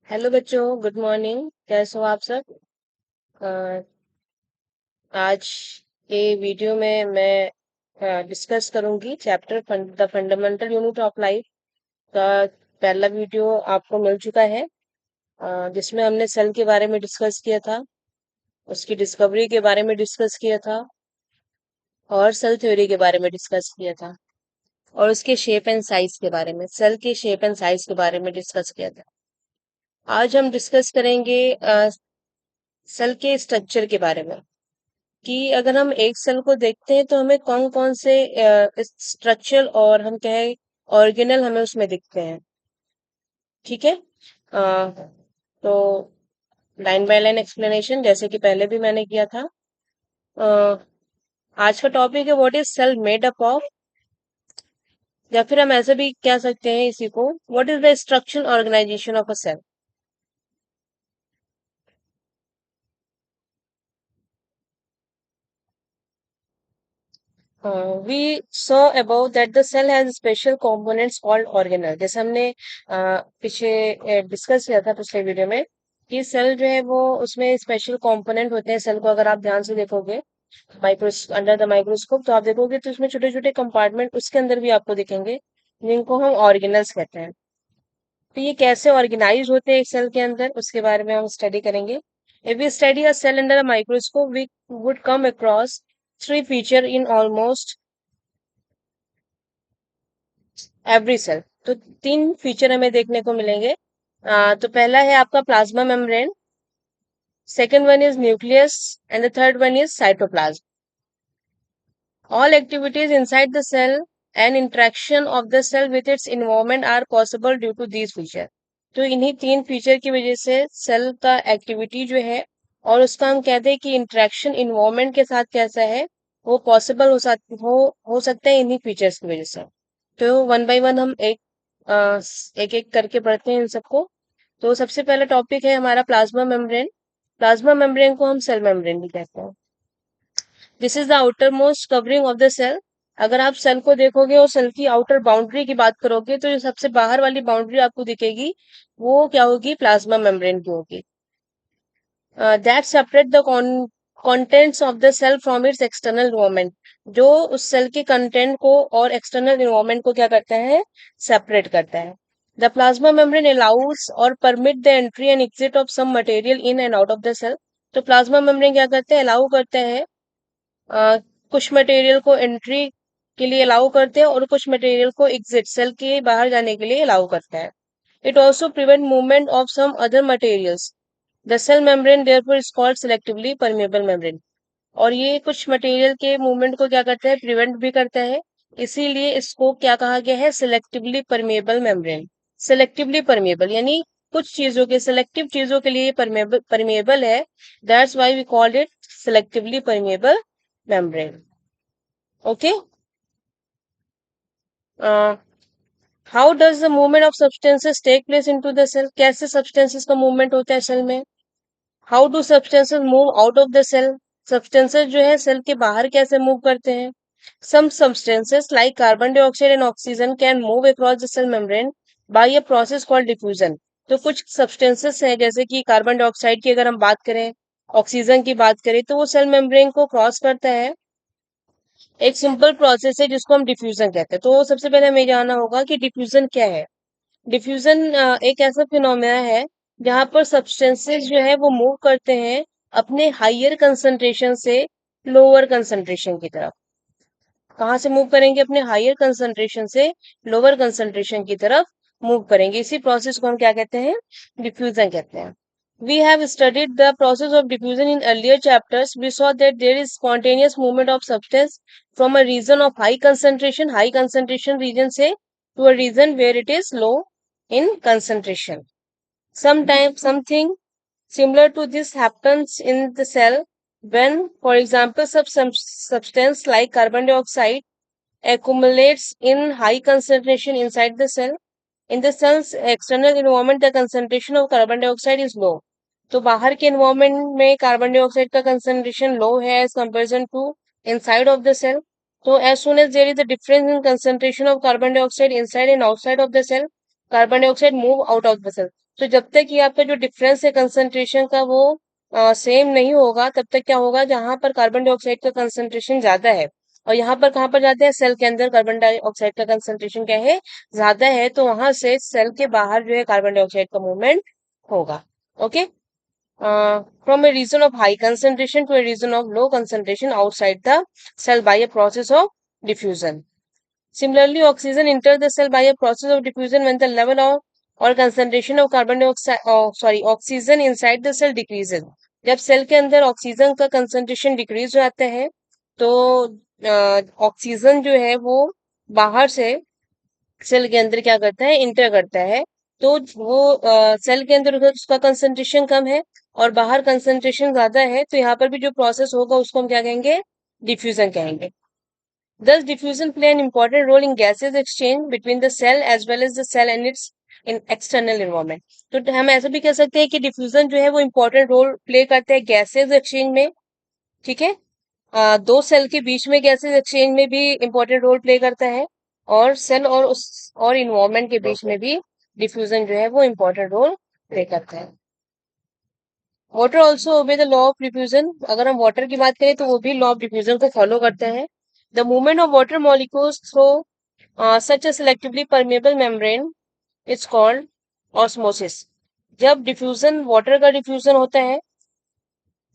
Hello बच्चों, good morning. कैसे हो आप सब? अ, आज के वीडियो में मैं डिस्कस करूंगी chapter the fundamental unit of life का। पहला वीडियो आपको मिल चुका है, जिसमें हमने सेल के बारे में डिस्कस किया था, उसकी डिस्कवरी के बारे में डिस्कस किया था और सेल थ्योरी के बारे में डिस्कस किया था और उसके शेप एंड साइज के बारे में, सेल के शेप एंड साइज के बारे में डिस्कस किया था। आज हम डिस्कस करेंगे सेल के स्ट्रक्चर के बारे में, कि अगर हम एक सेल को देखते हैं तो हमें कौन कौन से स्ट्रक्चर और हम कहें ऑर्गेनल हमें उसमें दिखते हैं। ठीक है। तो लाइन बाय लाइन एक्सप्लेनेशन जैसे कि पहले भी मैंने किया था। अ, आज का टॉपिक है what is cell made up of, या फिर हम ऐसे भी कह सकते हैं इसी को, what is the structural organisation of a cell. We saw above that the cell has special components called organelle। जैसे हमने पीछे डिस्कस किया था पिछले वीडियो में कि सेल जो है वो उसमें स्पेशल कंपोनेंट होते हैं। सेल को अगर आप ध्यान से देखोगे माइक्रोस अंडर द माइक्रोस्कोप, तो आप देखोगे तो उसमें छोटे छोटे कंपार्टमेंट उसके अंदर भी आपको दिखेंगे, जिनको हम ऑर्गेनल्स कहते हैं। तो ये कैसे ऑर्गेनाइज होते हैं एक सेल के अंदर, उसके बारे में हम स्टडी करेंगे। If we study a cell under a microscope we would come across three feature in almost every cell. तो तीन फीचर हमें देखने को मिलेंगे। तो पहला है आपका plasma membrane, second one is nucleus and the third one is cytoplasm. All activities inside the cell and interaction of the cell with its involvement are possible due to these feature. तो इन्हीं तीन feature की वजह से cell का activity जो है और उसका हम कहते हैं कि इंटरेक्शन इन्वॉल्वमेंट के साथ कैसा है, वो पॉसिबल हो सकता है इन्हीं फीचर्स की वजह से। तो वन बाय वन हम एक एक करके पढ़ते हैं इन सबको। तो सबसे पहला टॉपिक है हमारा प्लाज्मा मेम्ब्रेन। प्लाज्मा मेम्ब्रेन को हम सेल मेम्ब्रेन भी कहते हैं। This is the outermost covering of the cell. अगर आप सेल को देखोगे और सेल की आउटर बाउंड्री की बात करोगे तो जो सबसे बाहर वाली बाउंड्री आपको दिखेगी वो क्या होगी, प्लाज्मा मेम्ब्रेन की होगी। That separate the contents of the cell from its external environment. जो उस सेल के कंटेंट को और एक्सटर्नल इन्वायरमेंट को क्या करता है, सेपरेट करता है। द प्लाज्मा मेम्ब्रेन अलाउज और permit the entry and exit of some material in and out of the cell. तो प्लाज्मा मेम्ब्रेन क्या करते हैं, अलाउ करते हैं कुछ मटेरियल को एंट्री के लिए अलाउ करते हैं और कुछ मटेरियल को एग्जिट सेल के बाहर जाने के लिए अलाउ करता है। It also prevent movement of some other materials. The cell membrane therefore is called selectively permeable membrane. और ये कुछ मटेरियल के मूवमेंट को क्या करता है, प्रिवेंट भी करता है। इसीलिए इसको क्या कहा गया है, selectively permeable membrane. Selectively permeable यानी कुछ चीजों के, सिलेक्टिव चीजों के लिए परमेबल है। That's why we called it selectively permeable membrane. Okay. How does the movement of substances take place into the cell. कैसे सब्सटेंसेस का मूवमेंट होता है सेल में। How do substances move out of the cell. Substances जो है cell के बाहर कैसे मूव करते हैं। Some substances like carbon dioxide and oxygen can move across the cell membrane by a process called diffusion. तो कुछ सब्सटेंसेस हैं जैसे कि कार्बन डाइऑक्साइड की अगर हम बात करें, ऑक्सीजन की बात करें, तो वो सेल मेम्ब्रेन को क्रॉस करता है। एक सिंपल प्रोसेस है जिसको हम डिफ्यूजन कहते हैं। तो सबसे पहले हमें जानना होगा कि डिफ्यूजन क्या है। डिफ्यूजन एक ऐसा फिनोमेना है जहां पर सब्सटेंसेस जो है वो मूव करते हैं अपने हाइयर कंसंट्रेशन से लोअर कंसंट्रेशन की तरफ। कहाँ से मूव करेंगे, अपने हाइयर कंसंट्रेशन से लोअर कंसंट्रेशन की तरफ मूव करेंगे। इसी प्रोसेस को हम क्या कहते हैं, डिफ्यूजन कहते हैं। We have studied the process of diffusion in earlier chapters. We saw that there is spontaneous movement of substance from a region of high concentration region से to a region where it is low in concentration. Sometimes something similar to this happens in the cell when, for example, some substance like carbon dioxide accumulates in high concentration inside the cell. In the cell's external environment, the concentration of carbon dioxide is low. तो बाहर के environment में carbon dioxide का concentration low है as comparison to inside of the cell. So as soon as there is a difference in concentration of carbon dioxide inside and outside of the cell, carbon dioxide move out of the cell. तो जब तक ये आपका जो difference है concentration का वो same नहीं होगा, तब तक क्या होगा, जहां पर कार्बन डाइऑक्साइड का कंसंट्रेशन ज्यादा है और यहाँ पर कहाँ पर जाते हैं, सेल के अंदर कार्बन डाइऑक्साइड का कंसंट्रेशन क्या है, ज्यादा है, तो वहां से सेल के बाहर जो है कार्बन डाइऑक्साइड का मूवमेंट होगा। Okay, from a region of high concentration to a region of low concentration outside the cell by a process of diffusion. Similarly, oxygen enters the cell by a process of diffusion when the level of or concentration of carbon dioxide, oxygen inside the cell decreases. जब cell के अंदर oxygen का concentration decrease हो जाता है, तो oxygen जो है वो बाहर से सेल के अंदर क्या करता है, इंटर करता है। तो वो सेल के अंदर उसका कंसंट्रेशन कम है और बाहर कंसंट्रेशन ज्यादा है, तो यहाँ पर भी जो प्रोसेस होगा उसको हम क्या कहेंगे, डिफ्यूजन कहेंगे। Thus, diffusion play an important role in gases exchange between the cell as well as the cell and its in external environment. तो हम ऐसा भी कह सकते हैं कि डिफ्यूजन जो है वो इम्पोर्टेंट रोल प्ले करता है गैसेज एक्सचेंज में। ठीक है, दो सेल के बीच में गैसेज एक्सचेंज में भी इम्पोर्टेंट रोल प्ले करता है, और सेल और उस और इन्वायरमेंट के बीच में भी डिफ्यूजन जो है वो इम्पोर्टेंट रोल प्ले करता है। Water also obey the law of diffusion. अगर हम वाटर की बात करें तो वो भी लॉ ऑफ डिफ्यूजन को फॉलो करता है। The movement of water molecules through such a selectively permeable membrane is called osmosis। जब डिफ्यूजन, वाटर का डिफ्यूजन होता है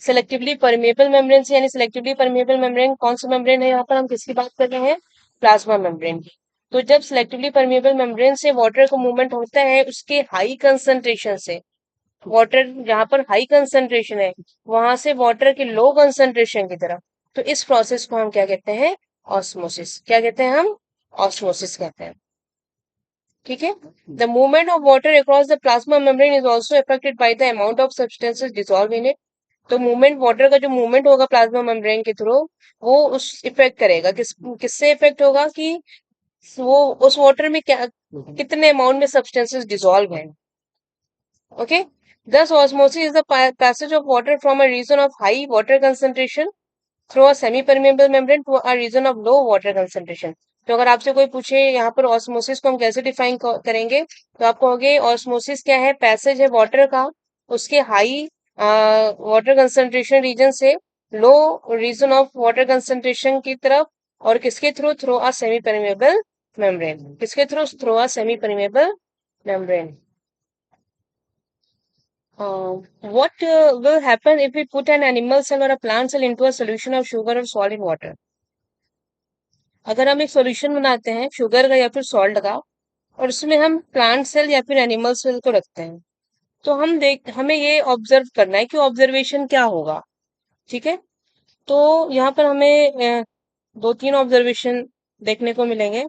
सेलेक्टिवली परमेबल मेम्ब्रेन से, यानी सेलेक्टिवली परमेबल मेम्ब्रेन कौन सा मेम्ब्रेन है, यहाँ पर हम किसकी बात कर रहे हैं, प्लाज्मा मेम्ब्रेन की। तो जब सेलेक्टिवली परमेबल मेम्ब्रेन से वाटर का मूवमेंट होता है उसके हाई कंसंट्रेशन से, वाटर जहां पर हाई कंसंट्रेशन है वहां से वाटर के लो कंसंट्रेशन की तरफ, तो इस प्रोसेस को हम क्या कहते हैं, ऑस्मोसिस। क्या कहते हैं हम, ऑस्मोसिस कहते हैं। ठीक है, the movement of water across the plasma membrane is also affected by the amount of substances dissolve in it. तो मूवमेंट, वाटर का जो मूवमेंट होगा प्लाज्मा मेम्ब्रेन के थ्रू, वो उस इफेक्ट करेगा, किससे इफेक्ट होगा कि वो उस वाटर में क्या, कितने अमाउंट में सब्सटेंसेस डिसॉल्व हैं। Okay, thus osmosis is the passage of water from a region of high water concentration through a semi-permeable membrane to a region of low water concentration। तो अगर आपसे कोई पूछे यहाँ पर ऑस्मोसिस को हम कैसे डिफाइन करेंगे, तो आप कहोगे ऑस्मोसिस क्या है, पैसेज है वाटर का उसके हाई वाटर कंसंट्रेशन रीजन से low region of water concentration की तरफ, और किसके through, through a semi permeable membrane. किसके through, through a semi permeable membrane. What will happen if we put an animal cell or a plant cell into a solution of sugar or salt in water? अगर हम एक solution बनाते हैं sugar का या फिर salt का, और उसमें हम प्लांट सेल या फिर एनिमल सेल को रखते हैं, तो हमें ये ऑब्जर्व करना है कि ऑब्जर्वेशन क्या होगा। ठीक है, तो यहाँ पर हमें दो तीन ऑब्जर्वेशन देखने को मिलेंगे।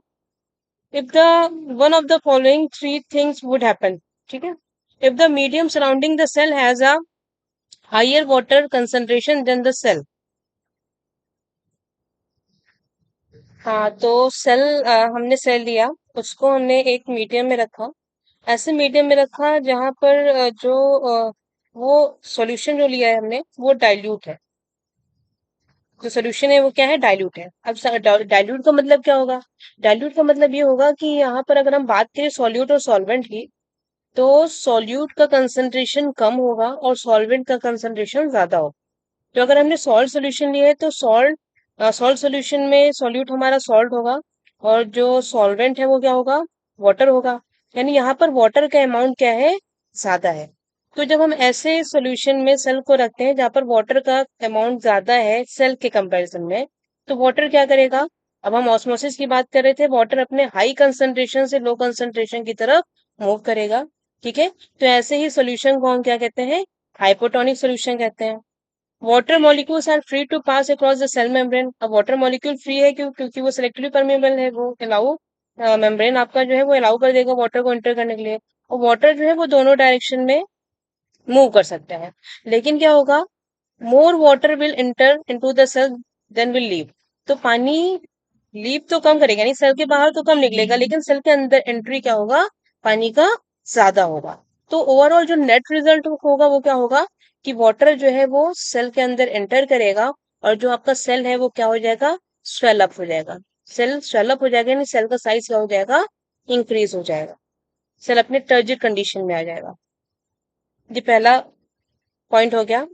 If the one of the following three things would happen. ठीक है, if the medium surrounding the cell has a higher water concentration than the cell. हाँ, तो सेल, हमने सेल लिया, उसको हमने एक मीडियम में रखा, ऐसे मीडियम में रखा जहां पर वो सॉल्यूशन जो लिया है हमने वो डाइल्यूट है। जो सॉल्यूशन है वो क्या है, डाइल्यूट है। अब डाइल्यूट का मतलब क्या होगा, डाइल्यूट का मतलब ये होगा कि यहाँ पर अगर हम बात करें सॉल्यूट और सॉल्वेंट की, तो सॉल्यूट का कंसंट्रेशन कम होगा और सॉल्वेंट का कंसंट्रेशन ज्यादा होगा। तो अगर हमने सॉल्ट सॉल्यूशन लिया है तो सॉल्ट सॉल्यूशन में सॉल्यूट हमारा सॉल्ट होगा, और जो सॉल्वेंट है वो क्या होगा, वाटर होगा। यानी यहाँ पर वाटर का अमाउंट क्या है, ज्यादा है। तो जब हम ऐसे सॉल्यूशन में सेल को रखते हैं जहाँ पर वाटर का अमाउंट ज्यादा है सेल के कंपैरिजन में, तो वाटर क्या करेगा, अब हम ऑस्मोसिस की बात कर रहे थे, वाटर अपने हाई कंसंट्रेशन से लो कंसंट्रेशन की तरफ मूव करेगा। ठीक है, तो ऐसे ही सॉल्यूशन को हम क्या कहते हैं, हाइपोटोनिक सॉल्यूशन कहते हैं। Water molecules are free to pass across the cell membrane. अब वाटर मॉलिक्यूल फ्री है क्योंकि वो सिलेक्टिवली परमेबल है, वो अलाउ, मेम्ब्रेन आपका जो है वो अलाउ कर देगा वाटर को एंटर करने के लिए, और वाटर जो है वो दोनों डायरेक्शन में मूव कर सकता है। लेकिन क्या होगा, more water will enter into the cell than will leave. तो पानी लीव तो कम करेगा, नहीं सेल के बाहर तो कम निकलेगा, लेकिन सेल के अंदर एंट्री क्या होगा, पानी का ज्यादा होगा। तो ओवरऑल जो नेट रिजल्ट होगा वो क्या होगा, कि वाटर जो है वो सेल के अंदर एंटर करेगा, और जो आपका सेल है वो क्या हो जाएगा, स्वेल अप हो जाएगा। सेल स्वेल अप हो जाएगा, यानी सेल का साइज क्या हो जाएगा, इंक्रीज हो जाएगा, सेल अपने टर्जिड कंडीशन में आ जाएगा। ये पहला पॉइंट हो गया।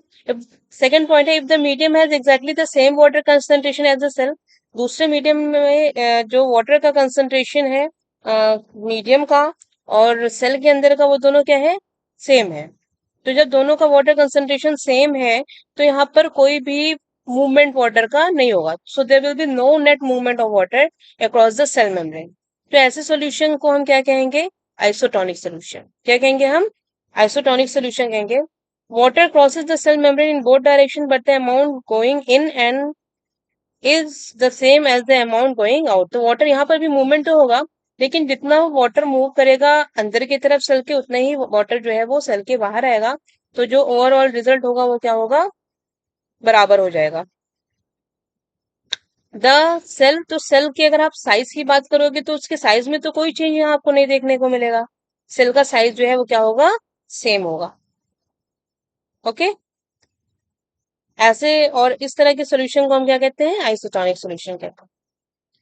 सेकेंड पॉइंट है, if the medium has exactly the same water concentration as the cell. दूसरे मीडियम में जो वाटर का कंसंट्रेशन है मीडियम का और सेल के अंदर का, वो दोनों क्या है, सेम है। तो जब दोनों का वाटर कंसंट्रेशन सेम है तो यहाँ पर कोई भी मूवमेंट वाटर का नहीं होगा। So there will be no net movement of water across the cell membrane. तो ऐसे सॉल्यूशन को हम क्या कहेंगे, आइसोटोनिक सॉल्यूशन। क्या कहेंगे हम, आइसोटोनिक सॉल्यूशन कहेंगे। Water crosses the cell membrane in both direction but the amount going in and is the same as the amount going out. तो वाटर यहाँ पर भी मूवमेंट तो होगा, लेकिन जितना वाटर मूव करेगा अंदर की तरफ सेल के, उतना ही वाटर जो है वो सेल के बाहर आएगा। तो जो ओवरऑल रिजल्ट होगा वो क्या होगा, बराबर हो जाएगा। द सेल, तो सेल की अगर आप साइज की बात करोगे तो उसके साइज में तो कोई चेंज यहाँ आपको नहीं देखने को मिलेगा। सेल का साइज जो है वो क्या होगा, सेम होगा। ओके, ऐसे और इस तरह के सॉल्यूशन को हम क्या कहते हैं, आइसोटोनिक सॉल्यूशन कहते हैं।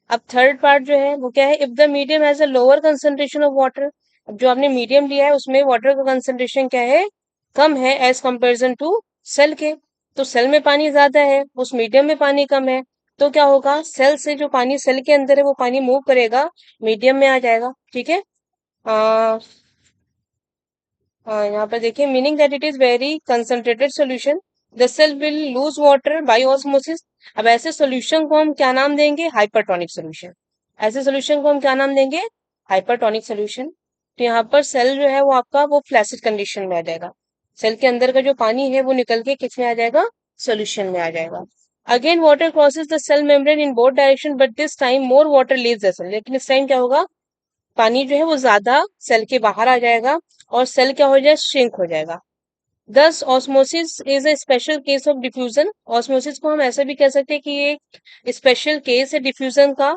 अब थर्ड पार्ट जो है वो क्या है, if the medium has a lower concentration of water. अब जो आपने मीडियम लिया है उसमें वाटर का कंसंट्रेशन क्या है, कम है एज कंपेरिजन टू सेल के। तो सेल में पानी ज्यादा है, उस मीडियम में पानी कम है। तो क्या होगा, सेल से जो पानी सेल के अंदर है वो पानी मूव करेगा, मीडियम में आ जाएगा। ठीक है, आ, यहाँ पर देखिए, meaning that it is very concentrated solution, the cell will lose water by osmosis. अब ऐसे सॉल्यूशन को हम क्या नाम देंगे, हाइपरटोनिक सॉल्यूशन। ऐसे सॉल्यूशन को हम क्या नाम देंगे, हाइपरटोनिक सॉल्यूशन। तो यहाँ पर सेल जो है वो आपका वो फ्लैसिड कंडीशन में आ जाएगा। सेल के अंदर का जो पानी है वो निकल के किस में आ जाएगा, सॉल्यूशन में आ जाएगा। Again water crosses the cell membrane in both direction but this time more water leaves the cell. लेकिन इस टाइम क्या होगा, पानी जो है वो ज्यादा सेल के बाहर आ जाएगा और सेल क्या हो जाए, श्रिंक हो जाएगा। दस osmosis is a special case of diffusion. Osmosis को हम ऐसा भी कह सकते हैं कि ये एक स्पेशल केस है डिफ्यूजन का,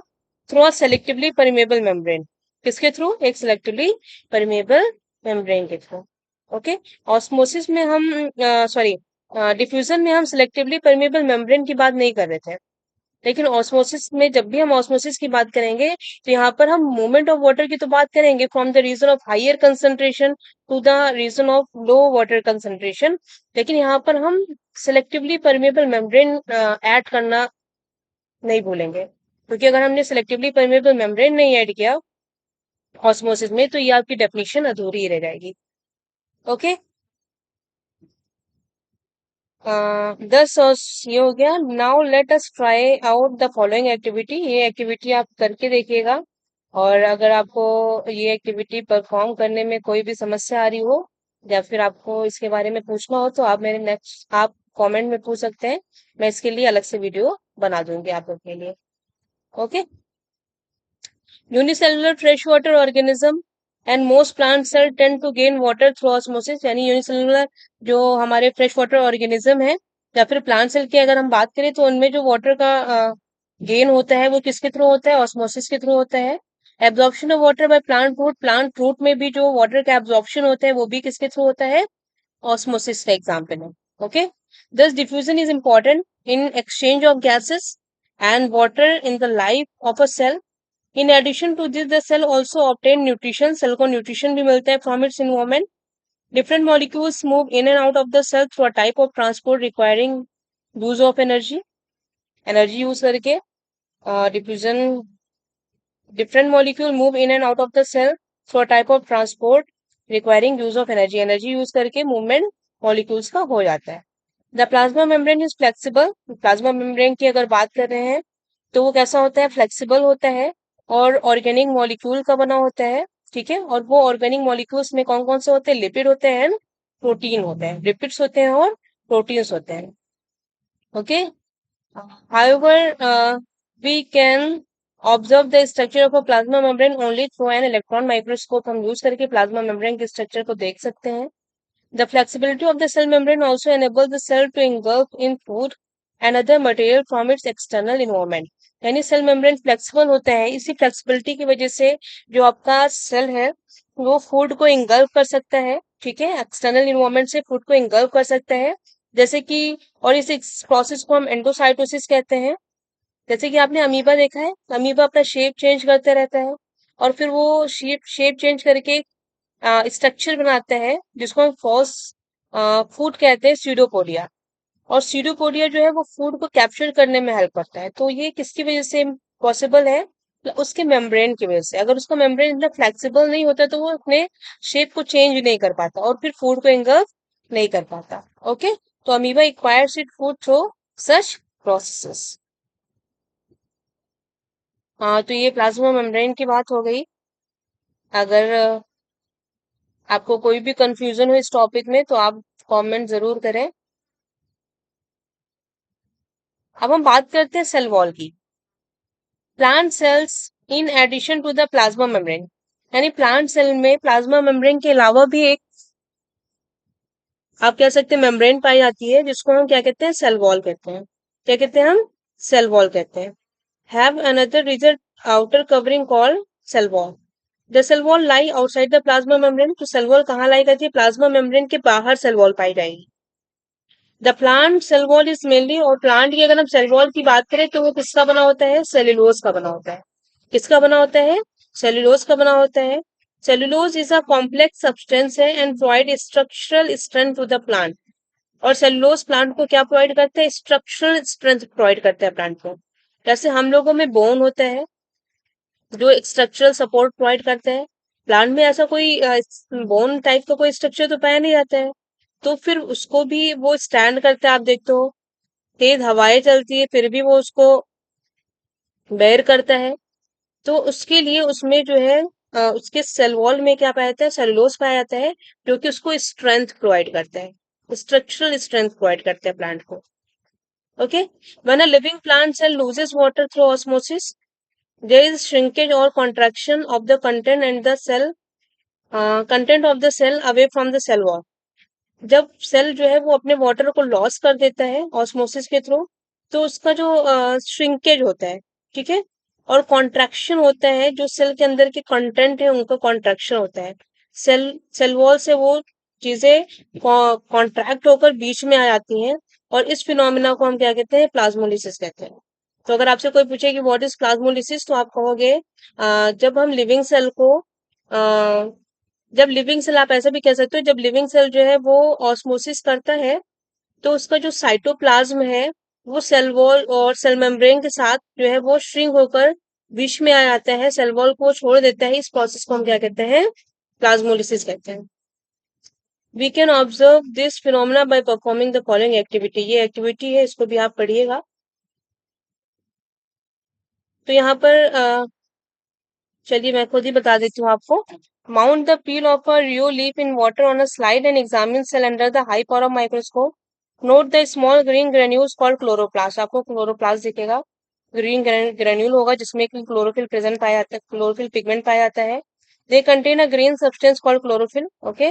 through a selectively permeable membrane. किसके थ्रू, एक सेलेक्टिवली परमेबल मेम्ब्रेन के थ्रू। ओके, ऑस्मोसिस में हम सॉरी डिफ्यूजन में हम सेलेक्टिवली परमेबल मेम्ब्रेन की बात नहीं कर रहे थे। लेकिन ऑस्मोसिस में जब भी हम ऑस्मोसिस की बात करेंगे तो यहाँ पर हम मूवमेंट ऑफ वाटर की तो बात करेंगे, from the region of higher concentration to the region of low water concentration. लेकिन यहाँ पर हम सिलेक्टिवली परमेबल मेम्ब्रेन ऐड करना नहीं भूलेंगे, क्योंकि अगर हमने सिलेक्टिवली परमेबल मेम्ब्रेन नहीं ऐड किया ऑस्मोसिस में तो ये आपकी डेफिनेशन अधूरी ही रह जाएगी। ओके, दस ये हो गया। Now let us try out the following activity. ये एक्टिविटी आप करके देखिएगा, और अगर आपको ये एक्टिविटी परफॉर्म करने में कोई भी समस्या आ रही हो या फिर आपको इसके बारे में पूछना हो तो आप मेरे नेक्स्ट आप कमेंट में पूछ सकते हैं। मैं इसके लिए अलग से वीडियो बना दूंगी आप लोग के लिए। Okay, unicellular fresh water organism and most plant cell tend to gain water through osmosis. यानी यूनिसेलुलर जो हमारे फ्रेश वाटर ऑर्गेनिज्म है या फिर प्लांट सेल की अगर हम बात करें तो उनमें जो वाटर का गेन होता है वो किसके थ्रू होता है, ऑस्मोसिस के थ्रू होता है। Absorption of water by plant root, plant root में भी जो वाटर का एब्जॉर्प्शन होता है वो भी किसके थ्रू होता है, ऑस्मोसिस का एग्जाम्पल है। Okay, this diffusion is important in exchange of gases and water in the life of a cell. In addition to this the cell also obtain nutrition, cell को न्यूट्रिशन भी मिलता है from its environment. Different molecules move in and out of the cell through a type of transport requiring use of energy. Energy use करके diffusion, different molecule move in and out of the cell through a type of transport requiring use of energy। Energy use करके movement molecules का हो जाता है। The plasma membrane is flexible. Plasma membrane की अगर बात कर रहे हैं तो वो कैसा होता है, फ्लेक्सिबल होता है और ऑर्गेनिक मॉलिक्यूल का बना होता है। ठीक है, और वो ऑर्गेनिक मॉलिक्यूल्स में कौन कौन से होते हैं, लिपिड होते हैं, प्रोटीन होते हैं, लिपिड्स होते हैं और प्रोटीन्स होते हैं। Okay, however, we can observe the structure of a plasma membrane only through an electron microscope। हम यूज करके प्लाज्मा मेम्ब्रेन के स्ट्रक्चर को देख सकते हैं। The flexibility of the cell membrane also enables the cell to engulf in food and other material from its external environment। यानी cell membrane flexible होता है, इसी फ्लेक्सिबिलिटी की वजह से जो आपका सेल है वो फूड को इंगल्फ कर सकता है। ठीक है, एक्सटर्नल इन्वायरमेंट से फूड को इंगल्फ कर सकता है, जैसे कि, और इस प्रोसेस को हम एंडोसाइटोसिस कहते हैं। जैसे कि आपने अमीबा देखा है, अमीबा अपना शेप चेंज करते रहता है और फिर वो शेप शेप चेंज करके स्ट्रक्चर बनाता है जिसको हम फॉल्स फूड कहते हैं स्यूडोपोडिया। और स्यूडोपोडिया जो है वो फूड को कैप्चर करने में हेल्प करता है। तो ये किसकी वजह से पॉसिबल है? उसके मेम्ब्रेन की वजह से। अगर उसका मेम्ब्रेन इतना फ्लेक्सिबल नहीं होता तो वो अपने शेप को चेंज नहीं कर पाता और फिर फूड को इंगल्फ नहीं कर पाता। ओके, तो amoeba acquires it food through such processes. हाँ, तो ये प्लाज्मा मेम्ब्रेन की बात हो गई। अगर आपको कोई भी कंफ्यूजन हो इस टॉपिक में तो आप कमेंट जरूर करें। अब हम बात करते हैं सेल वॉल की। Plant cells in addition to the plasma membrane, यानी प्लांट सेल में प्लाज्मा मेम्ब्रेन के अलावा भी एक, आप कह सकते हैं, मेम्ब्रेन पाई जाती है जिसको हम क्या कहते हैं? सेल वॉल कहते हैं। क्या कहते हैं हम? सेल वॉल कहते हैं। Have another rigid outer covering called cell wall. The cell wall lie outside the plasma membrane. तो सेल वॉल कहाँ लाई करती है? प्लाज्मा मेम्ब्रेन के बाहर सेल वॉल पाई जाएगी। The plant cell wall is mainly, और प्लांट की अगर हम सेल वॉल की बात करें तो वो किसका बना होता है? सेल्यूलोज का बना होता है। किसका बना होता है? सेल्यूलोज का बना होता है। Cellulose is a complex substance है and provide structural strength to the plant. और सेल्यूलोज प्लांट को क्या प्रोवाइड करता है? स्ट्रक्चरल स्ट्रेंथ प्रोवाइड करता है प्लांट को। जैसे हम लोगों में बोन होता है जो स्ट्रक्चरल सपोर्ट प्रोवाइड करता है, प्लांट में ऐसा कोई बोन टाइप का कोई स्ट्रक्चर तो पाया नहीं जाता है। तो फिर उसको भी वो स्टैंड करता है। आप देखते हो तेज हवाएं चलती है फिर भी वो उसको बेयर करता है। तो उसके लिए उसमें जो है उसके सेल वॉल में क्या पाया जाता है? सेलुलोज पाया जाता है, जो कि उसको स्ट्रेंथ प्रोवाइड करता है, स्ट्रक्चरल स्ट्रेंथ प्रोवाइड करता है प्लांट को। Okay, when a living plant cell loses water through osmosis, there is shrinkage और contraction of the content and the cell content of the cell away from the cell wall. जब cell जो है वो अपने water को loss कर देता है ऑस्मोसिस के थ्रू, तो उसका जो श्रिंकेज होता है, ठीक है, और कॉन्ट्रैक्शन होता है, जो सेल के अंदर के कंटेंट है उनका कॉन्ट्रैक्शन होता है। सेल वॉल से वो चीजें कॉन्ट्रैक्ट होकर बीच में आ जाती हैं, और इस फिनोमिना को हम क्या कहते हैं? प्लाज्मोलिसिस कहते हैं। तो अगर आपसे कोई पूछे कि व्हाट इज प्लाज्मोलिसिस, तो आप कहोगे जब हम लिविंग सेल को जब लिविंग सेल, आप ऐसा भी कह सकते हो, जब लिविंग सेल जो है वो ऑस्मोसिस करता है तो उसका जो साइटोप्लाज्म है वो सेल वॉल और सेल मेम्ब्रेन के साथ जो है वो श्रिंक होकर बीच में आ जाता है, सेल वॉल को छोड़ देता है। इस प्रोसेस को हम क्या कहते हैं? प्लाज्मोलिसिस कहते हैं। We can observe this phenomena by performing the following activity. ये एक्टिविटी है, इसको भी आप पढ़िएगा। तो यहाँ पर चलिए मैं खुद ही बता देती हूँ आपको। Mount the peel of a rio leaf in water on a slide and examine cell under the high power of microscope. Note the small green granules called chloroplast. आपको क्लोरोप्लास्ट दिखेगा, ग्रीन ग्रेन्यूल होगा जिसमें कि chlorophyll present पाया जाता है, chlorophyll pigment पाया जाता है। They contain a green substance called chlorophyll. Okay,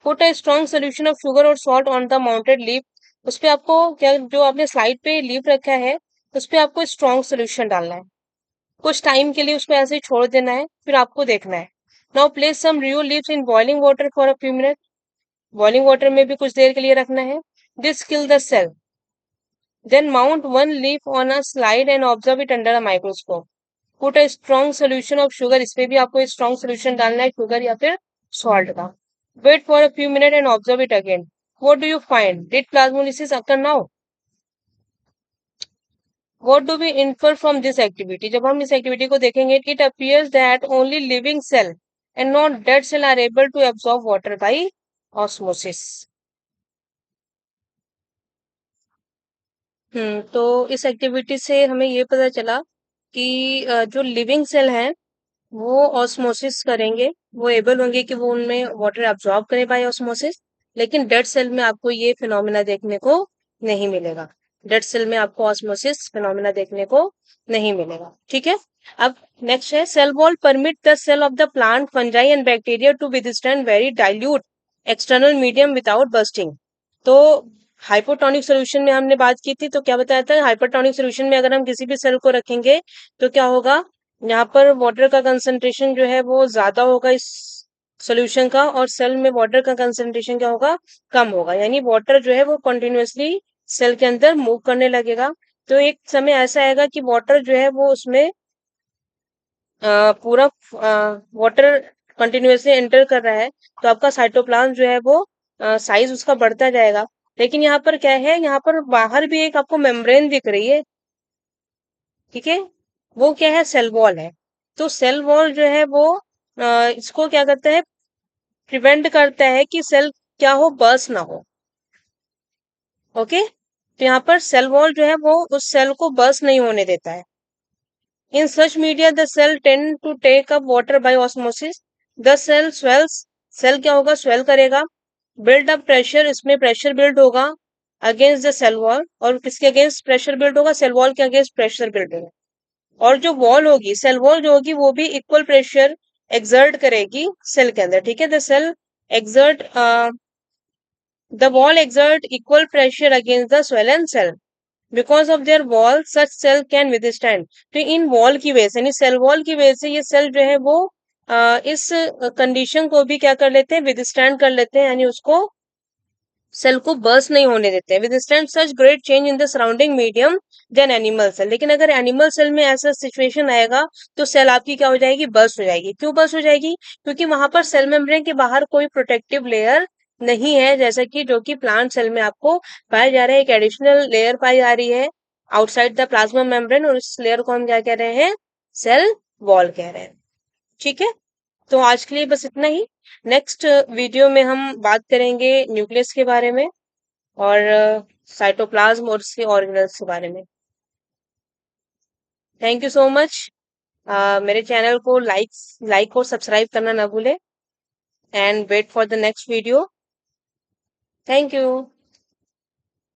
put a strong solution of sugar और salt on the mounted leaf. उस पे आपको क्या, जो आपने स्लाइड पे लीफ रखा है उस पे आपको स्ट्रॉन्ग सोल्यूशन डालना है, कुछ टाइम के लिए उसको ऐसे ही छोड़ देना है, फिर आपको देखना है। Now place some rhoeo leaves in boiling water for a few minute. Boiling water में भी कुछ देर के लिए रखना है। This kill the cell. Then mount one leaf on a slide and observe it under a microscope. Put a strong solution of sugar. इस पे भी आपको स्ट्रॉन्ग सोल्यूशन डालना है, शुगर या फिर सॉल्ट का। Wait for a few minute and observe it again. What do you find? Did plasmolysis occur now? What do we infer from this activity? जब हम इस एक्टिविटी को देखेंगे, it appears that only living cell and not dead cell are able to absorb water by osmosis. तो इस activity से हमें ये पता चला कि जो लिविंग सेल हैं वो ऑस्मोसिस करेंगे, वो एबल होंगे कि वो उनमें वाटर एब्जॉर्ब करें बाय ऑस्मोसिस। लेकिन डेड सेल में आपको ये फिनोमेना देखने को नहीं मिलेगा। डेड सेल में आपको ऑस्मोसिस फिनोमेना देखने को नहीं मिलेगा। ठीक है, अब नेक्स्ट है, cell wall permit the cell of the plant, fungi and bacteria to withstand very dilute external medium without bursting. तो हाइपोटोनिक सोल्यूशन में हमने बात की थी, तो क्या बताया था? हाइपोटोनिक सोल्यूशन में अगर हम किसी भी सेल को रखेंगे तो क्या होगा, यहाँ पर वाटर का कंसंट्रेशन जो है वो ज्यादा होगा इस सोल्यूशन का, और सेल में वाटर का कंसंट्रेशन क्या होगा? कम होगा। यानी वाटर जो है वो कंटिन्यूअसली सेल के अंदर मूव करने लगेगा। तो एक समय ऐसा आएगा कि वाटर जो है वो उसमें पूरा वाटर कंटिन्यूअसली एंटर कर रहा है, तो आपका साइटोप्लाज्म जो है वो साइज उसका बढ़ता जाएगा। लेकिन यहाँ पर क्या है, यहाँ पर बाहर भी एक आपको मेम्ब्रेन दिख रही है, ठीक है, वो क्या है, सेल वॉल है। तो सेल वॉल जो है वो इसको क्या करता है, प्रिवेंट करता है कि सेल क्या हो, बर्स्ट ना हो। ओके, तो यहाँ पर सेल वॉल जो है वो उस सेल को बर्स्ट नहीं होने देता है। In such media the cell tend to take up water by osmosis, the cell swells, cell क्या होगा, स्वेल करेगा, बिल्ड अप प्रेशर, इसमें प्रेशर बिल्ड होगा अगेंस्ट द सेल वॉल, और किसके अगेंस्ट प्रेशर बिल्ड होगा, सेल वॉल के against pressure build होगा। और जो वॉल होगी, सेल वॉल जो होगी वो भी इक्वल प्रेशर एक्सर्ट करेगी सेल के अंदर, ठीक है, the cell exert the wall exert equal pressure against the swollen cell because of their wall such cell can withstand। तो इन वॉल की वजह से, यानी सेल वॉल की वजह से ये सेल जो है वो इस कंडीशन को भी क्या कर लेते हैं, विदस्टैंड कर लेते हैं, यानी उसको सेल को बर्स्ट नहीं होने देते हैं, withstand such great change in the surrounding medium than animal cell. लेकिन अगर एनिमल सेल में ऐसा सिचुएशन आएगा तो सेल आपकी क्या हो जाएगी, बर्स्ट हो जाएगी। क्यों बर्स्ट हो जाएगी, क्योंकि वहां पर सेल मेम्ब्रेन के बाहर कोई प्रोटेक्टिव लेयर नहीं है, जैसा कि जो कि प्लांट सेल में आपको पाया जा रहा है, एक एडिशनल लेयर पाई जा रही है आउटसाइड द प्लाज्मा मेम्ब्रेन, और इस लेयर को हम क्या कह रहे हैं, सेल वॉल कह रहे हैं। ठीक है, तो आज के लिए बस इतना ही। नेक्स्ट वीडियो में हम बात करेंगे न्यूक्लियस के बारे में और साइटोप्लाज्म और उसके ऑर्गेनल्स के बारे में। Thank you so much. मेरे चैनल को लाइक और सब्सक्राइब करना ना भूले, and wait for the next video. Thank you.